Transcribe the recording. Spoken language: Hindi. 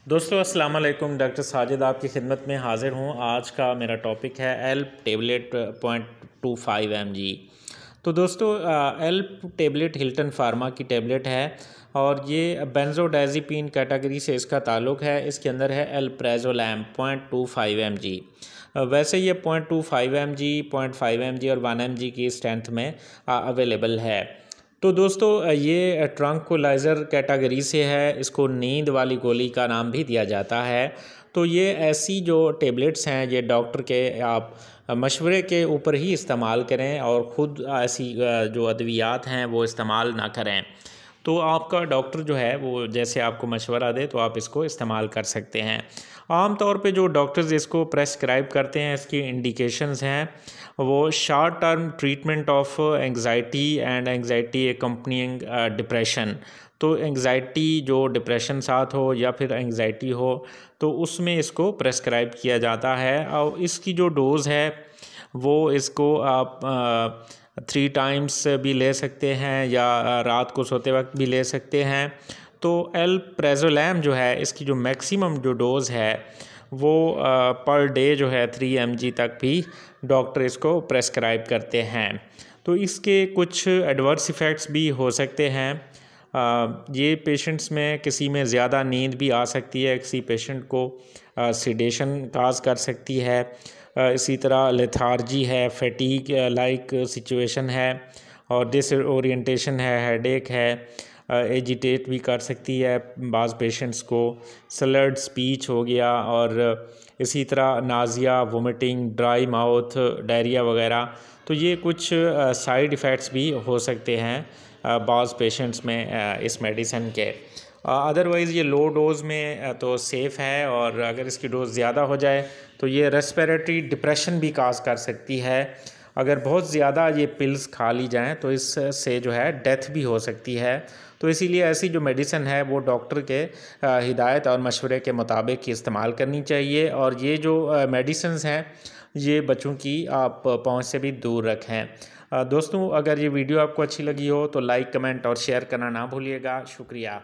दोस्तों अस्सलाम वालेकुम। डॉक्टर साजिद आपकी खिदमत में हाज़िर हूँ। आज का मेरा टॉपिक है एल्प टेबलेट 0.25 mg। तो दोस्तों एल्प टेबलेट हिल्टन फार्मा की टेबलेट है और ये बेंजोडाज़ेपीन कैटेगरी से इसका ताल्लुक़ है। इसके अंदर है अल्प्राज़ोलैम 0.25 mg। वैसे ये 0.25 mg, 0.5 mg और 1 mg की स्ट्रेंथ में अवेलेबल है। तो दोस्तों ये ट्रंक्विलाइज़र कैटेगरी से है। इसको नींद वाली गोली का नाम भी दिया जाता है। तो ये ऐसी जो टेबलेट्स हैं ये डॉक्टर के आप मशवरे के ऊपर ही इस्तेमाल करें और ख़ुद ऐसी जो अद्वियात हैं वो इस्तेमाल ना करें। तो आपका डॉक्टर जो है वो जैसे आपको मशवरा दे तो आप इसको इस्तेमाल कर सकते हैं। आम तौर पे जो डॉक्टर्स इसको प्रेस्क्राइब करते हैं इसकी इंडिकेशंस हैं वो short term treatment of anxiety and anxiety accompanying depression. तो एंग्जाइटी जो डिप्रेशन साथ हो या फिर एंग्जाइटी हो तो उसमें इसको प्रेस्क्राइब किया जाता है। और इसकी जो डोज़ है वो इसको आप 3 टाइम्स भी ले सकते हैं या रात को सोते वक्त भी ले सकते हैं। तो अल्प्राज़ोलैम जो है इसकी जो मैक्सिमम जो डोज़ है वो पर डे जो है 3 mg तक भी डॉक्टर इसको प्रेस्क्राइब करते हैं। तो इसके कुछ एडवर्स इफ़ेक्ट्स भी हो सकते हैं। ये पेशेंट्स में किसी में ज़्यादा नींद भी आ सकती है, किसी पेशेंट को सिडेशन काज कर सकती है। इसी तरह लेथार्जी है, फैटीग लाइक सिचुएशन है और डिसओरिएंटेशन है, हेडेक है, एजिटेट भी कर सकती है बाज़ पेशेंट्स को। स्लर्ड स्पीच हो गया और इसी तरह Nazia, vomiting, dry mouth, diarrhoea वगैरह। तो ये कुछ साइड इफ़ेक्ट्स भी हो सकते हैं बाज़ पेशेंट्स में इस मेडिसिन के। अदरवाइज़ ये लो डोज़ में तो सेफ़ है और अगर इसकी डोज़ ज़्यादा हो जाए तो ये रेस्पिरेटरी डिप्रेशन भी काज कर सकती है। अगर बहुत ज़्यादा ये पिल्स खा ली जाएँ तो इससे जो है डेथ भी हो सकती है। तो इसीलिए ऐसी जो मेडिसिन है वो डॉक्टर के हिदायत और मशवरे के मुताबिक इस्तेमाल करनी चाहिए। और ये जो मेडिसिन्स हैं ये बच्चों की आप पहुंच से भी दूर रखें। दोस्तों अगर ये वीडियो आपको अच्छी लगी हो तो लाइक, कमेंट और शेयर करना ना भूलिएगा। शुक्रिया।